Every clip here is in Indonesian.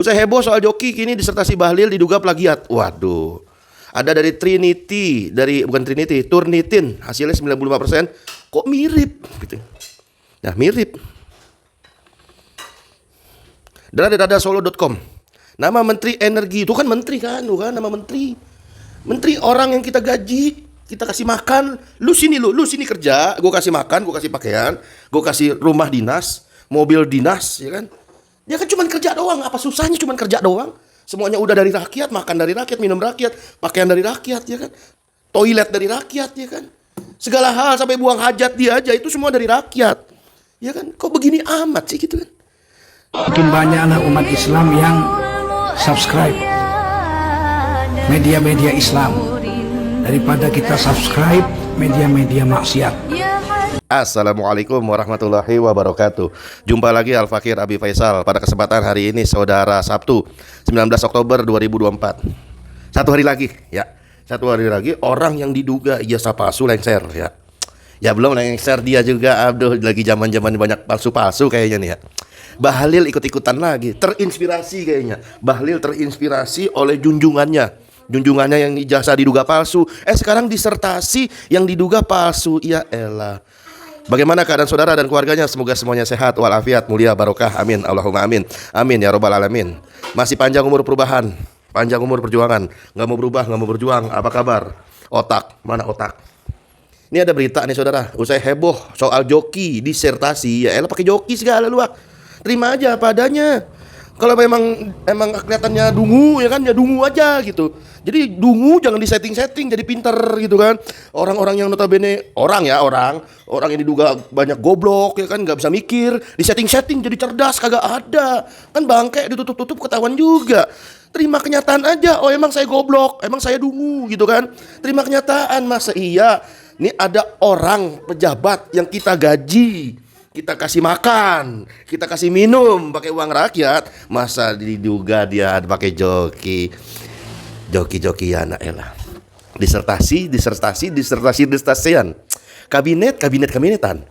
Usai heboh soal Joki, kini disertasi Bahlil diduga plagiat. Waduh. Ada dari Turnitin, hasilnya 95%. Kok mirip gitu. Nah, mirip. Dada-dada-solo.com. Nama Menteri Energi, itu kan menteri kan, nama menteri. Menteri orang yang kita gaji, kita kasih makan, lu sini kerja, gue kasih makan, gue kasih pakaian, gue kasih rumah dinas, mobil dinas, ya kan? Dia kan cuma kerja doang, apa susahnya cuma kerja doang? Semuanya udah dari rakyat, makan dari rakyat, minum rakyat, pakaian dari rakyat, ya kan? Toilet dari rakyat, ya kan? Segala hal sampai buang hajat dia aja itu semua dari rakyat. Ya kan? Kok begini amat sih gitu kan? Makin banyak anak umat Islam yang subscribe media-media Islam daripada kita subscribe media-media maksiat. Assalamualaikum warahmatullahi wabarakatuh. Jumpa lagi Al-Fakir Abi Faisal pada kesempatan hari ini, saudara, Sabtu 19 Oktober 2024. Satu hari lagi ya. Satu hari lagi orang yang diduga ijazah palsu lengser ya. Ya belum lengser dia juga, aduh, lagi zaman-zaman banyak palsu-palsu kayaknya nih ya. Bahlil ikut-ikutan lagi, terinspirasi kayaknya. Bahlil terinspirasi oleh junjungannya yang ijazah diduga palsu. Sekarang disertasi yang diduga palsu. Ya elah. Bagaimana keadaan saudara dan keluarganya? Semoga semuanya sehat walafiat, mulia, barokah. Amin. Allahumma amin. Amin ya robbal alamin. Masih panjang umur perubahan, panjang umur perjuangan. Gak mau berubah, gak mau berjuang. Apa kabar? Otak, mana otak? Ini ada berita nih saudara. Usai heboh soal Joki disertasi. Ya elah, pakai Joki segala lu. Terima aja apa adanya. Kalau memang kelihatannya dungu, ya kan, ya dungu aja gitu. Jadi dungu jangan disetting-setting jadi pinter gitu kan. Orang-orang yang notabene orang yang diduga banyak goblok, ya kan, nggak bisa mikir, disetting-setting jadi cerdas, kagak ada. Kan bangke ditutup-tutup ketahuan juga. Terima kenyataan aja. Oh, emang saya goblok, emang saya dungu gitu kan. Terima kenyataan, masa iya? Ini ada orang pejabat yang kita gaji, kita kasih makan, kita kasih minum pakai uang rakyat, masa diduga dia pakai joki-jokian elah. Disertasian. Kabinetan.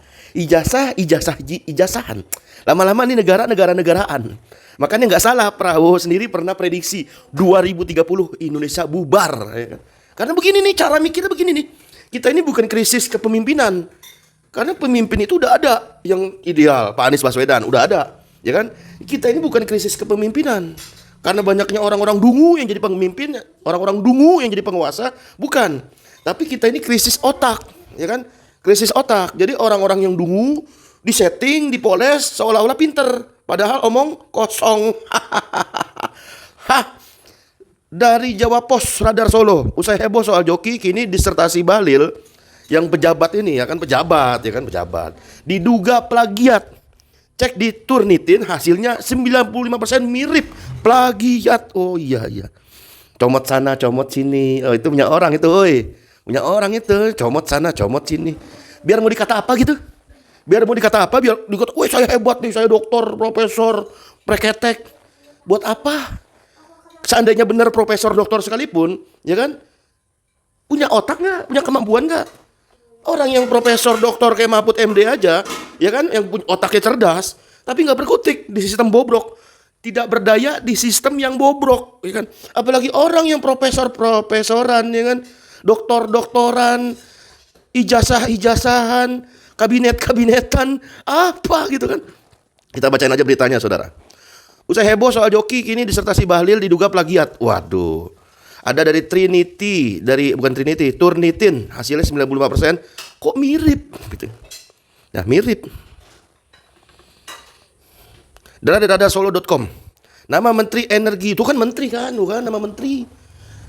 Ijazahan. Lama-lama ini negaraan. Makanya nggak salah Prabowo sendiri pernah prediksi 2030 Indonesia bubar, ya kan? Karena begini nih, cara mikirnya begini nih. Kita ini bukan krisis kepemimpinan. Karena pemimpin itu udah ada yang ideal, Pak Anies Baswedan udah ada, ya kan? Kita ini bukan krisis kepemimpinan. Karena banyaknya orang-orang dungu yang jadi pemimpin, orang-orang dungu yang jadi penguasa, bukan. Tapi kita ini krisis otak, ya kan? Krisis otak. Jadi orang-orang yang dungu disetting, dipoles seolah-olah pinter, padahal omong kosong. Dari Jawa Pos Radar Solo, usai heboh soal Joki, kini disertasi Bahlil yang pejabat ini, ya kan, pejabat diduga plagiat. Cek di Turnitin, hasilnya 95% mirip plagiat. Oh iya. Comot sana, comot sini. Oh, itu punya orang itu, punya orang itu. Comot sana, comot sini. Biar mau dikata apa gitu? Biar dikata, woi saya hebat nih, saya doktor, profesor, preketek. Buat apa? Seandainya benar profesor, doktor sekalipun, ya kan? Punya otak nggak? Punya kemampuan nggak? Orang yang profesor, doktor kayak Mahfud MD aja, ya kan, yang otaknya cerdas, tapi nggak berkutik di sistem bobrok, tidak berdaya di sistem yang bobrok, ya kan. Apalagi orang yang profesoran, ya kan, doktoran, ijazahan, kabinetan, apa gitu kan. Kita bacain aja beritanya, saudara. Usai heboh soal Joki, kini disertasi Bahlil diduga plagiat. Waduh. Ada dari Turnitin, hasilnya 95%. Kok mirip gitu. Nah, mirip. Dada-dada-solo.com. Nama Menteri Energi, itu kan menteri kan, nama menteri.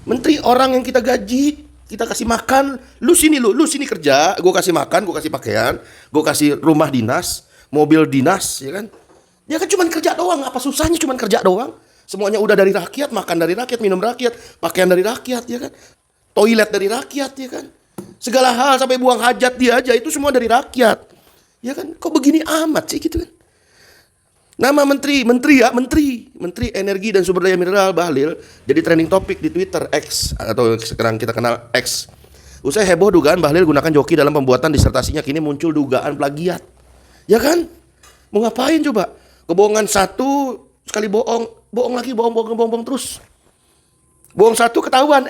Menteri orang yang kita gaji, kita kasih makan, lu sini kerja, gue kasih makan, gue kasih pakaian, gue kasih rumah dinas, mobil dinas, ya kan. Dia kan cuma kerja doang, apa susahnya cuma kerja doang? Semuanya udah dari rakyat, makan dari rakyat, minum rakyat, pakaian dari rakyat, ya kan? Toilet dari rakyat, ya kan? Segala hal sampai buang hajat dia aja itu semua dari rakyat. Ya kan? Kok begini amat sih gitu kan? Nama Menteri Energi dan Sumber Daya Mineral Bahlil jadi trending topik di Twitter X, atau sekarang kita kenal X. Usai heboh dugaan Bahlil gunakan Joki dalam pembuatan disertasinya, kini muncul dugaan plagiat. Ya kan? Mau ngapain coba? Kebohongan satu, sekali bohong bohong lagi, bohong terus. Bohong satu ketahuan,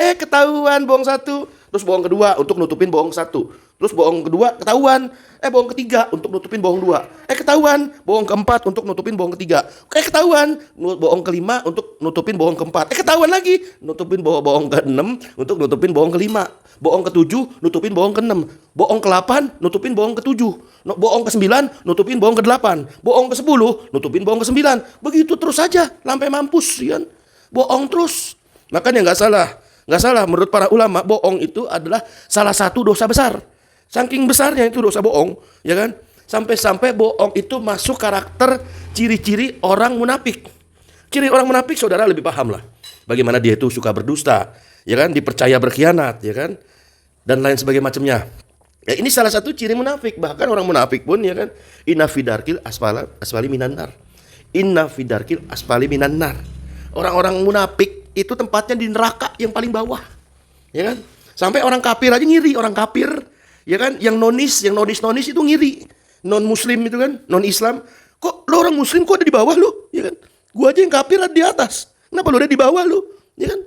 bohong satu. Terus bohong kedua untuk nutupin bohong satu. Terus bohong kedua ketahuan, bohong ketiga untuk nutupin bohong dua. Ketahuan, bohong keempat untuk nutupin bohong ketiga. Ketahuan, bohong kelima untuk nutupin bohong keempat. Ketahuan lagi, nutupin bohong keenam untuk nutupin bohong kelima. Bohong ketujuh, nutupin bohong keenam. Bohong ke-8, nutupin bohong ketujuh. Bohong ke-9, nutupin bohong ke-8. Bohong ke-10, nutupin bohong ke-9. Begitu terus saja, sampai mampus, kan? Bohong terus. Makanya nggak salah menurut para ulama, bohong itu adalah salah satu dosa besar. Saking besarnya itu dosa bohong, ya kan? Sampai-sampai bohong itu masuk karakter ciri-ciri orang munafik. Ciri orang munafik saudara lebih paham lah. Bagaimana dia itu suka berdusta, ya kan? Dipercaya berkhianat, ya kan? Dan lain sebagainya macamnya. Ya ini salah satu ciri munafik. Bahkan orang munafik pun, ya kan? Inna fidarkil asfali minan nar. Inna fidarkil asfali minan nar. Orang-orang munafik itu tempatnya di neraka yang paling bawah, ya kan? Sampai orang kafir aja ngiri, orang kafir, ya kan? Yang nonis itu ngiri, non muslim itu kan, non Islam. Kok lo orang muslim kok ada di bawah lo, ya kan? Gua aja yang kafir ada di atas, kenapa lo ada di bawah lo, ya kan?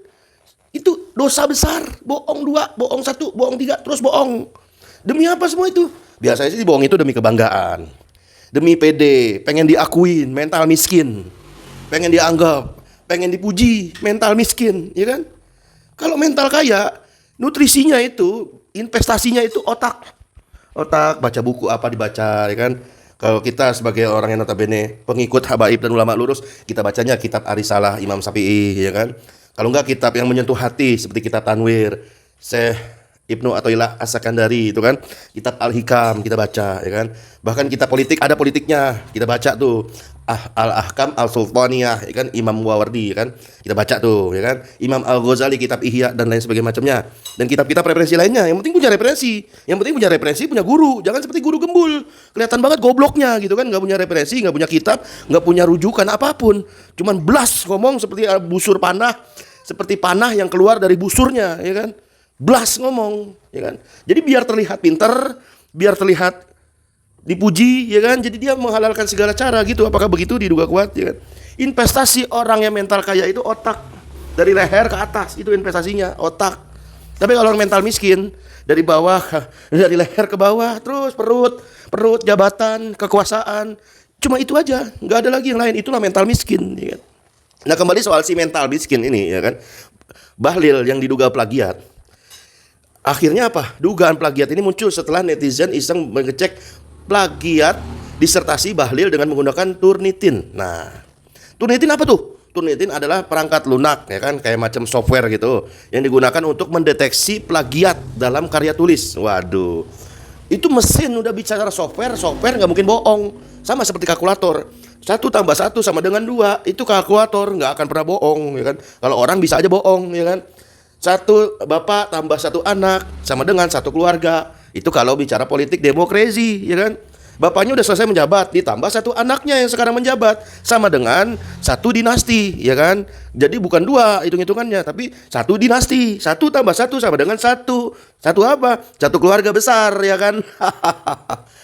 Itu dosa besar, bohong 2, bohong 1, bohong 3, terus bohong. Demi apa semua itu? Biasanya sih bohong itu demi kebanggaan, demi pede, pengen diakuin, mental miskin, pengen dianggap, pengen dipuji, mental miskin, ya kan? Kalau mental kaya, nutrisinya itu, investasinya itu otak. Otak, baca buku apa dibaca, ya kan? Kalau kita sebagai orang yang notabene pengikut habaib dan ulama lurus, kita bacanya kitab Arisalah Imam Syafi'i, ya kan? Kalau enggak kitab yang menyentuh hati seperti kitab Tanwir, Syekh Ibnu Athaillah As-Sakandari itu kan, kitab Al-Hikam kita baca, ya kan? Bahkan kitab politik ada politiknya, kita baca tuh. Al-Ahkam Al-Sultaniyah, ya kan? Imam Muawardi, ya kan? Kita baca tuh, ya kan? Imam Al-Ghazali kitab Ihya dan lain sebagainya macamnya. Dan kitab-kitab referensi lainnya. Yang penting punya referensi. Yang penting punya referensi, punya guru. Jangan seperti guru gembul. Kelihatan banget gobloknya gitu kan, enggak punya referensi, enggak punya kitab, enggak punya rujukan apapun. Cuman blas ngomong seperti busur panah, seperti panah yang keluar dari busurnya, ya kan? Blas ngomong, ya kan? Jadi biar terlihat pinter, biar terlihat dipuji, ya kan? Jadi dia menghalalkan segala cara gitu. Apakah begitu? Diduga kuat, ya kan? Investasi orang yang mental kaya itu otak. Dari leher ke atas itu investasinya, otak. Tapi kalau orang mental miskin, dari bawah, dari leher ke bawah, terus perut, jabatan, kekuasaan. Cuma itu aja, nggak ada lagi yang lain. Itulah mental miskin, ya kan? Nah, kembali soal si mental miskin ini, ya kan? Bahlil yang diduga plagiat. Akhirnya apa? Dugaan plagiat ini muncul setelah netizen iseng mengecek plagiat disertasi Bahlil dengan menggunakan Turnitin. Nah, Turnitin apa tuh? Turnitin adalah perangkat lunak, ya kan, kayak macam software gitu yang digunakan untuk mendeteksi plagiat dalam karya tulis. Waduh, itu mesin udah bicara software nggak mungkin bohong. Sama seperti kalkulator, 1 tambah 1 sama dengan 2, itu kalkulator nggak akan pernah bohong, ya kan? Kalau orang bisa aja bohong, ya kan? 1 bapak tambah 1 anak sama dengan 1 keluarga. Itu kalau bicara politik demokrasi, ya kan? Bapaknya udah selesai menjabat, ditambah 1 anaknya yang sekarang menjabat, sama dengan 1 dinasti, ya kan? Jadi bukan 2 hitung-hitungannya, tapi 1 dinasti. 1 tambah 1 sama dengan 1. 1 apa? 1 keluarga besar, ya kan?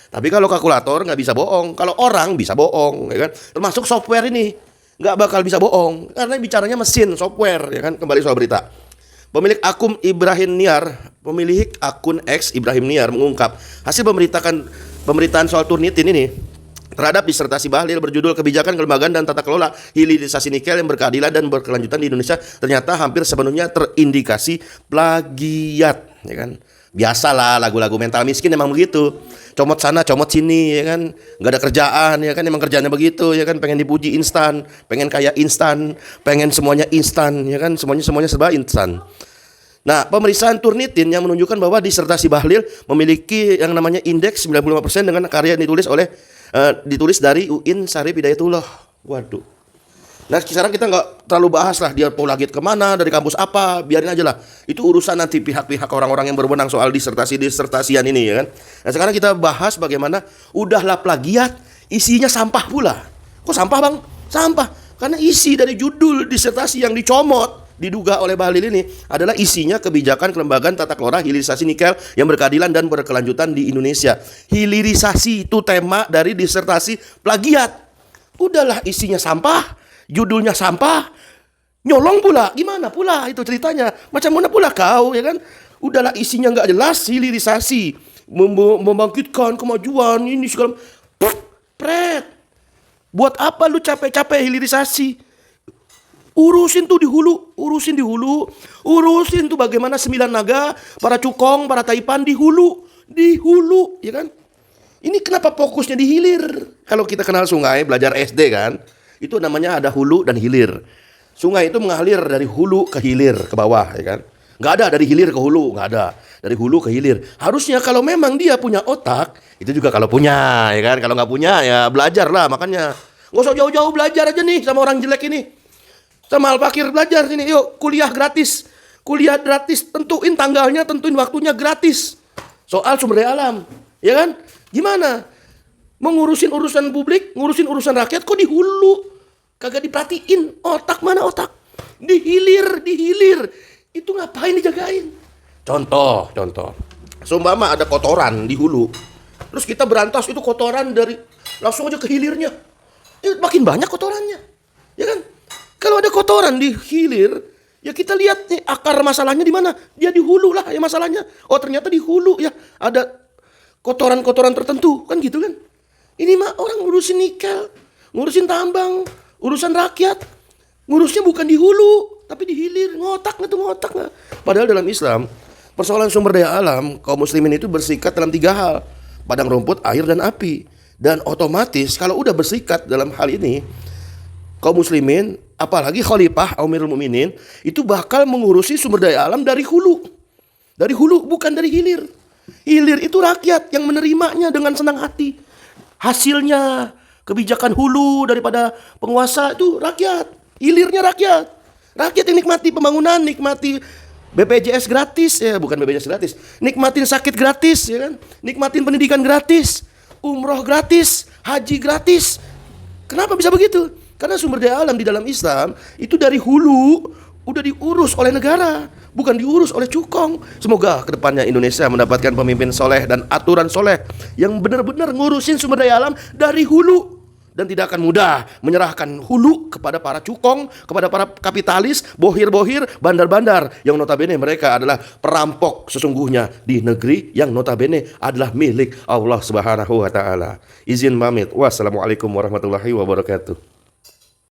Tapi kalau kalkulator nggak bisa bohong. Kalau orang bisa bohong, ya kan? Termasuk software ini nggak bakal bisa bohong karena bicaranya mesin software, ya kan? Kembali soal berita. Pemilik akun X Ibrahim Niar mengungkap hasil pemberitaan soal Turnitin ini terhadap disertasi Bahlil berjudul Kebijakan Kelembagaan dan Tata Kelola Hilirisasi Nikel yang Berkeadilan dan Berkelanjutan di Indonesia ternyata hampir sepenuhnya terindikasi plagiat, ya kan? Biasalah lagu-lagu mental miskin emang begitu. Comot sana, comot sini, ya kan? Nggak ada kerjaan, ya kan? Emang kerjaannya begitu, ya kan? Pengen dipuji instan, pengen kaya instan, pengen semuanya instan, ya kan? Semuanya serba instan. Nah, pemeriksaan Turnitin yang menunjukkan bahwa disertasi Bahlil memiliki yang namanya indeks 95% dengan karya yang ditulis dari UIN Syarif Hidayatullah. Waduh. Nah, sekarang kita nggak terlalu bahas lah dia plagiat kemana, dari kampus apa, biarin aja lah. Itu urusan nanti pihak-pihak orang-orang yang berwenang soal disertasian ini, ya kan. Nah, sekarang kita bahas bagaimana udahlah plagiat, isinya sampah pula. Kok sampah, Bang? Sampah. Karena isi dari judul disertasi yang dicomot diduga oleh Bahlil ini adalah isinya kebijakan kelembagaan tata kelola hilirisasi nikel yang berkeadilan dan berkelanjutan di Indonesia. Hilirisasi itu tema dari disertasi plagiat. Udahlah isinya sampah, judulnya sampah, nyolong pula. Gimana pula itu ceritanya? Macam mana pula kau, ya kan? Udahlah isinya nggak jelas, hilirisasi, membangkitkan kemajuan ini segala. Pret. Buat apa lu capek-capek hilirisasi? Urusin tuh di hulu, urusin tuh bagaimana 9 naga, para cukong, para taipan di hulu, ya kan? Ini kenapa fokusnya di hilir? Kalau kita kenal sungai, belajar SD kan, itu namanya ada hulu dan hilir. Sungai itu mengalir dari hulu ke hilir, ke bawah, ya kan? Nggak ada dari hilir ke hulu, nggak ada. Dari hulu ke hilir. Harusnya kalau memang dia punya otak, itu juga kalau punya, ya kan? Kalau nggak punya, ya belajar lah, makanya. Nggak usah jauh-jauh belajar aja nih sama orang jelek ini. Sama Al-Fakir belajar sini, yuk kuliah gratis. Kuliah gratis, tentuin tanggalnya, tentuin waktunya gratis. Soal sumber daya alam, ya kan? Gimana? Mengurusin urusan publik, ngurusin urusan rakyat kok di hulu? Kagak diperhatiin. Otak mana otak? Di hilir. Itu ngapain dijagain? Contoh. Seumpama ada kotoran di hulu. Terus kita berantas itu kotoran dari langsung aja ke hilirnya. Makin banyak kotorannya. Ya kan? Kalau ada kotoran di hilir, ya kita lihat nih akar masalahnya di mana? Dia di hulu lah ya masalahnya. Oh ternyata di hulu ya ada kotoran-kotoran tertentu kan gitu kan. Ini mah orang ngurusin nikel, ngurusin tambang, urusan rakyat. Ngurusnya bukan di hulu, tapi di hilir. Ngotak nggak? Padahal dalam Islam, persoalan sumber daya alam, kaum muslimin itu bersikat dalam 3 hal. Padang rumput, air, dan api. Dan otomatis kalau udah bersikat dalam hal ini, kaum muslimin, apalagi khalifah Amirul Mukminin, itu bakal mengurusi sumber daya alam dari hulu. Dari hulu, bukan dari hilir. Hilir itu rakyat yang menerimanya dengan senang hati. Hasilnya, kebijakan hulu daripada penguasa itu rakyat. Hilirnya rakyat. Rakyat yang nikmati pembangunan, nikmati BPJS gratis, ya bukan BPJS gratis. Nikmatin sakit gratis, ya kan? Nikmatin pendidikan gratis, umroh gratis, haji gratis. Kenapa bisa begitu? Karena sumber daya alam di dalam Islam itu dari hulu udah diurus oleh negara, bukan diurus oleh cukong. Semoga kedepannya Indonesia mendapatkan pemimpin soleh dan aturan soleh yang benar-benar ngurusin sumber daya alam dari hulu. Dan tidak akan mudah menyerahkan hulu kepada para cukong, kepada para kapitalis, bohir-bohir, bandar-bandar yang notabene mereka adalah perampok sesungguhnya di negeri yang notabene adalah milik Allah Subhanahu wa taala. Izin pamit. Wassalamualaikum warahmatullahi wabarakatuh.